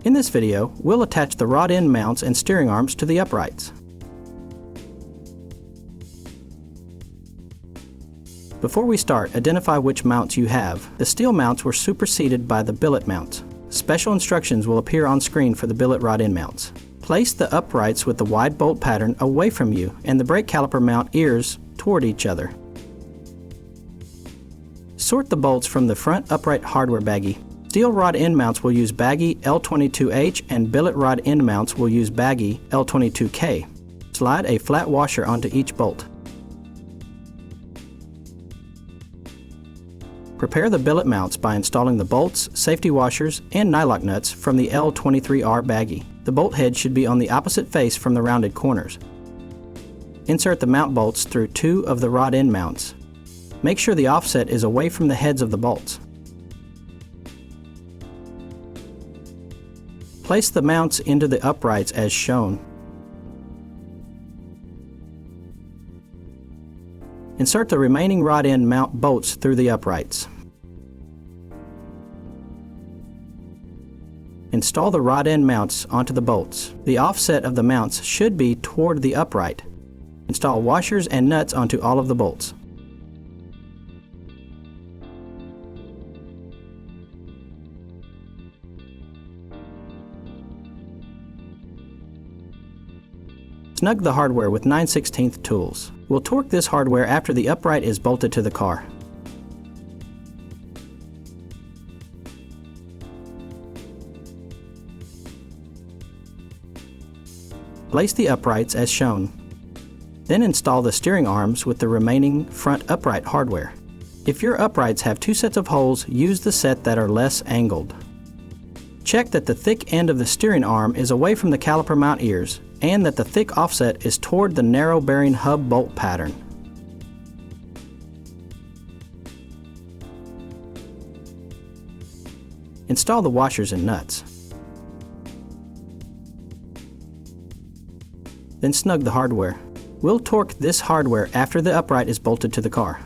In this video, we'll attach the rod end mounts and steering arms to the uprights. Before we start, identify which mounts you have. The steel mounts were superseded by the billet mounts. Special instructions will appear on screen for the billet rod end mounts. Place the uprights with the wide bolt pattern away from you and the brake caliper mount ears toward each other. Sort the bolts from the front upright hardware baggie. Steel rod end mounts will use baggie L22H and billet rod end mounts will use baggie L22K. Slide a flat washer onto each bolt. Prepare the billet mounts by installing the bolts, safety washers, and nylock nuts from the L23R baggie. The bolt head should be on the opposite face from the rounded corners. Insert the mount bolts through 2 of the rod end mounts. Make sure the offset is away from the heads of the bolts. Place the mounts into the uprights as shown. Insert the remaining rod end mount bolts through the uprights. Install the rod end mounts onto the bolts. The offset of the mounts should be toward the upright. Install washers and nuts onto all of the bolts. Snug the hardware with 9/16 tools. We'll torque this hardware after the upright is bolted to the car. Place the uprights as shown. Then install the steering arms with the remaining front upright hardware. If your uprights have 2 sets of holes, use the set that are less angled. Check that the thick end of the steering arm is away from the caliper mount ears and that the thick offset is toward the narrow bearing hub bolt pattern. Install the washers and nuts. Then snug the hardware. We'll torque this hardware after the upright is bolted to the car.